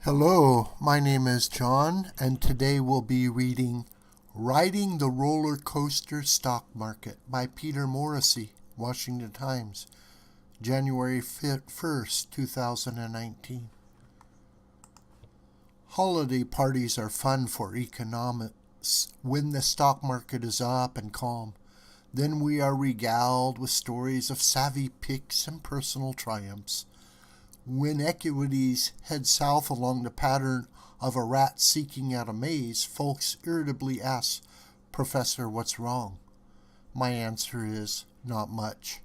Hello, my name is John, and today we'll be reading Riding the Roller Coaster Stock Market by Peter Morici, Washington Times, January 1st, 2019. Holiday parties are fun for economists when the stock market is up and calm. Then we are regaled with stories of savvy picks and personal triumphs. When equities head south along the pattern of a rat seeking out a maze, folks irritably ask, "Professor, what's wrong?" My answer is, not much.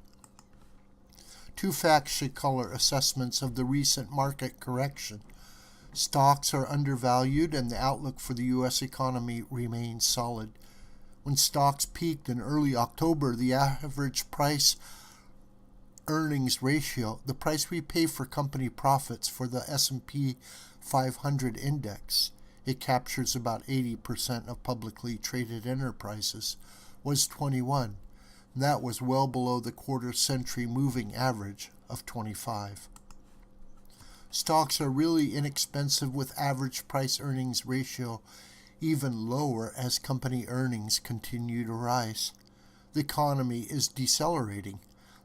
Two facts should color assessments of the recent market correction. Stocks are undervalued and the outlook for the U.S. economy remains solid. When stocks peaked in early October, the average price earnings ratio, the price we pay for company profits for the S&P 500 index, it captures about 80% of publicly traded enterprises, was 21. That was well below the quarter-century moving average of 25. Stocks are really inexpensive with average price earnings ratio even lower as company earnings continue to rise. The economy is decelerating.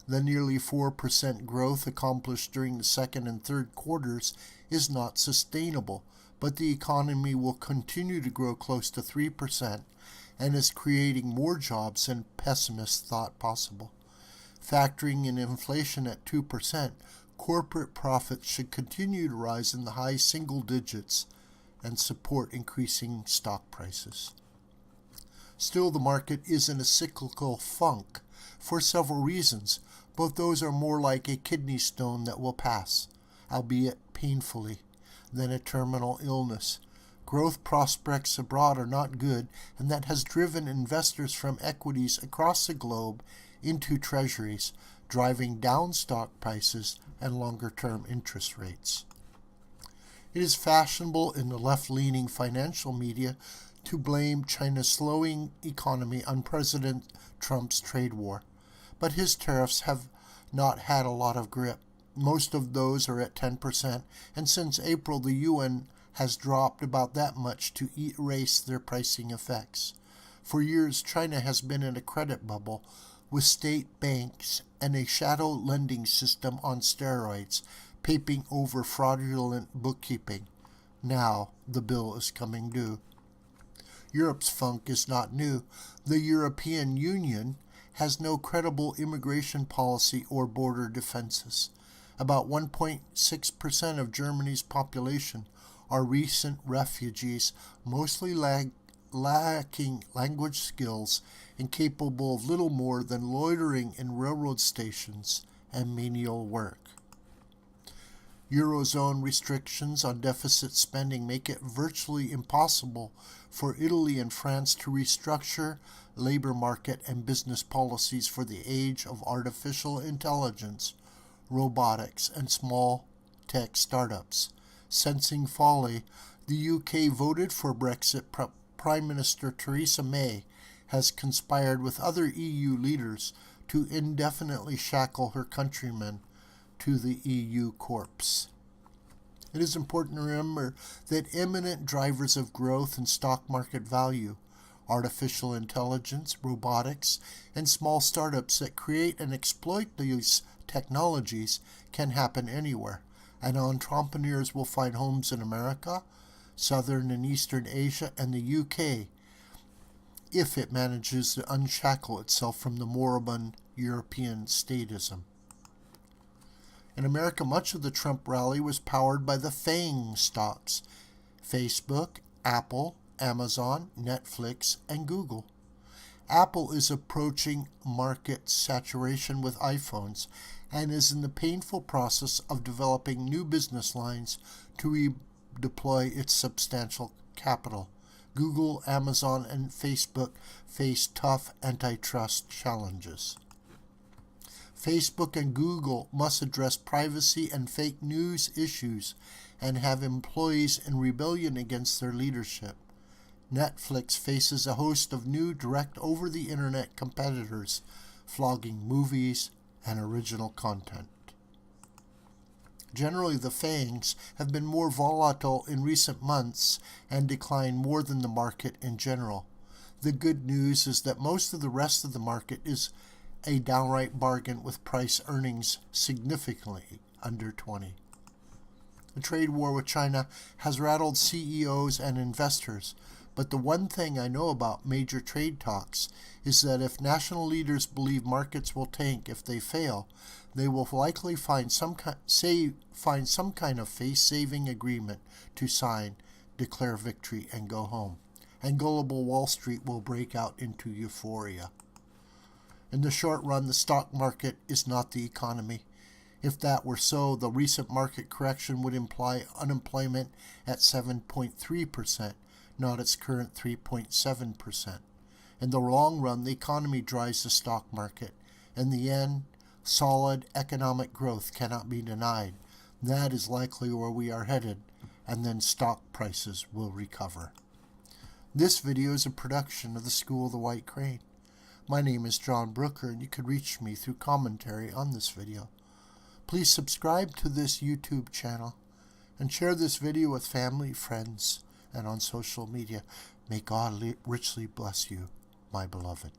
The nearly 4% growth accomplished during the second and third quarters is not sustainable, but the economy will continue to grow close to 3% and is creating more jobs than pessimists thought possible. Factoring in inflation at 2%, corporate profits should continue to rise in the high single digits and support increasing stock prices. Still, the market is in a cyclical funk for several reasons. Both those are more like a kidney stone that will pass, albeit painfully, than a terminal illness. Growth prospects abroad are not good, and that has driven investors from equities across the globe into treasuries, driving down stock prices and longer-term interest rates. It is fashionable in the left-leaning financial media to blame China's slowing economy on President Trump's trade war. But his tariffs have not had a lot of grip. Most of those are at 10%, and since April the UN has dropped about that much to erase their pricing effects. For years, China has been in a credit bubble with state banks and a shadow lending system on steroids, papering over fraudulent bookkeeping. Now the bill is coming due. Europe's funk is not new. The European Union has no credible immigration policy or border defenses. About 1.6% of Germany's population are recent refugees, mostly lacking language skills and capable of little more than loitering in railroad stations and menial work. Eurozone restrictions on deficit spending make it virtually impossible for Italy and France to restructure labor market and business policies for the age of artificial intelligence, robotics, and small tech startups. Sensing folly, the UK voted for Brexit. Prime Minister Theresa May has conspired with other EU leaders to indefinitely shackle her countrymen to the EU corpse. It is important to remember that imminent drivers of growth and stock market value, artificial intelligence, robotics, and small startups that create and exploit these technologies can happen anywhere, and entrepreneurs will find homes in America, Southern and Eastern Asia, and the UK if it manages to unshackle itself from the moribund European statism. In America, much of the Trump rally was powered by the FANG stocks: Facebook, Apple, Amazon, Netflix, and Google. Apple is approaching market saturation with iPhones and is in the painful process of developing new business lines to redeploy its substantial capital. Google, Amazon, and Facebook face tough antitrust challenges. Facebook and Google must address privacy and fake news issues and have employees in rebellion against their leadership. Netflix faces a host of new direct over-the-internet competitors, flogging movies and original content. Generally, the FANGs have been more volatile in recent months and declined more than the market in general. The good news is that most of the rest of the market is a downright bargain with price earnings significantly under 20. The trade war with China has rattled CEOs and investors, but the one thing I know about major trade talks is that if national leaders believe markets will tank if they fail, they will likely find some kind of face-saving agreement to sign, declare victory, and go home. And gullible Wall Street will break out into euphoria. In the short run, the stock market is not the economy. If that were so, the recent market correction would imply unemployment at 7.3%, not its current 3.7%. In the long run, the economy drives the stock market. In the end, solid economic growth cannot be denied. That is likely where we are headed, and then stock prices will recover. This video is a production of the School of the White Crane. My name is John Brooker, and you can reach me through commentary on this video. Please subscribe to this YouTube channel and share this video with family, friends, and on social media. May God richly bless you, my beloved.